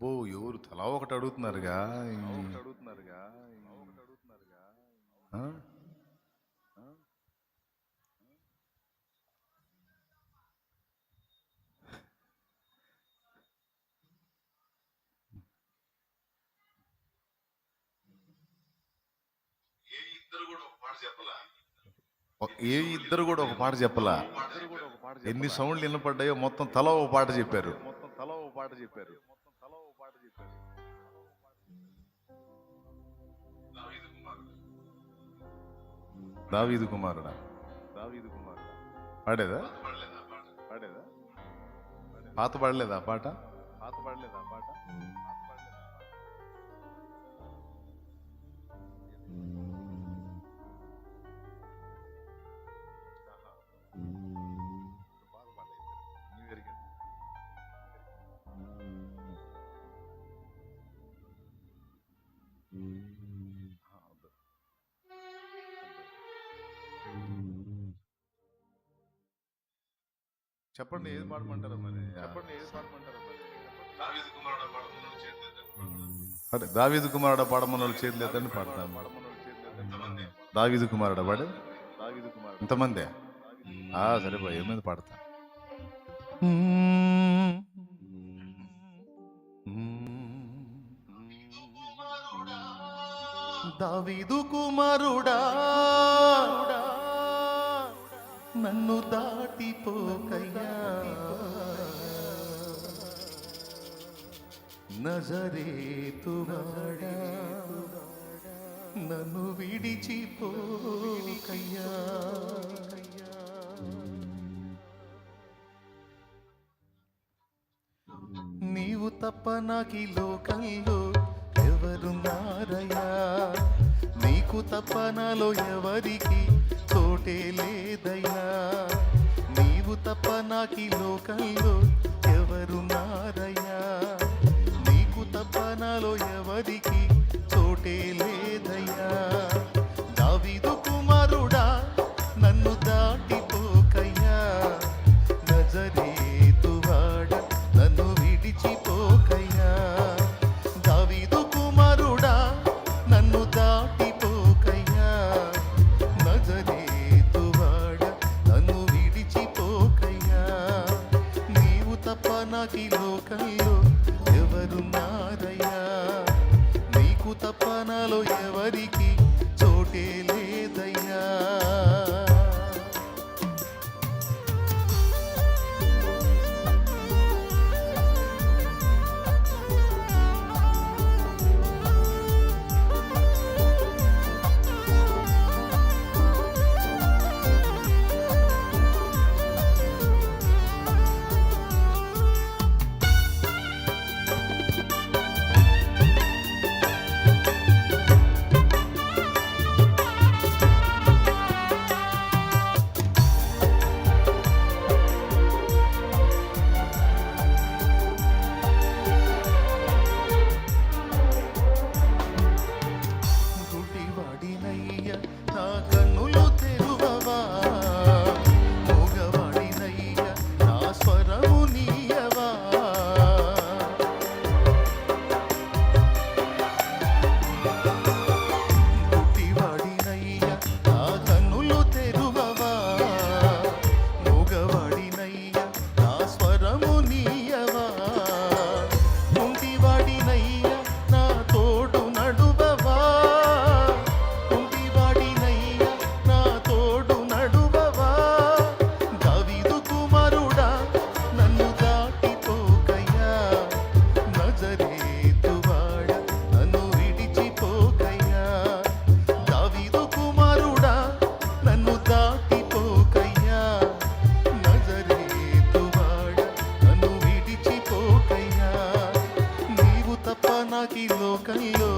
అబ్బో ఎవరు తలా ఒకటి అడుగుతున్నారుగా. ఆ? ఏ ఇద్దరు కూడా ఒక పాట చెప్పలా. ఎన్ని సౌండ్లు వినపడ్డాయో మొత్తం తల ఒక పాట చెప్పారు. దావీదు కుమారుడా పాడేదా? పాత పాడలేదా పాట? చెప్పండి ఏది పాడమంటారా మరి? అరే దావీదు కుమారుడ పాడమన్న చేతులు ఎత్తండి పాడతాను. దావీదు కుమారుడ పాడు. ఇంతమందే సరే ఏమైంది పాడతా. దావీదు కుమారుడా నన్ను దాటిపోకయ్యా, నజరేతువాడా నన్ను విడిచిపోకయ్యా. నీవు తప్ప నాకీ లోకంలో ఎవరున్నారయ్యా, నీకు తప్ప నాలో ఎవరికి తోటే లేదయ్యా. నీవు తప్ప నాకీ లోకంలో ఎవరున్నారయ్యా, నీకు తప్ప నాలో ఎవరికి తోటే లేదయ్యా. దావీదు కుమారుడా నన్ను దాటిపోకయ్యా, నజరేతువాడా నన్ను విడిచిపోకయ్యా. దావీదు కుమారుడా నన్ను దాటిపోకయ్యా, నజరేతువాడా నన్ను విడిచిపోకయ్యా. నీవు తప్ప నాకీ లోకంలో ఎవరున్నారయ్యా, నీకు తప్ప నాలో ఎవరికి చోటే లేదయ్యా. నాకీ లోకంలో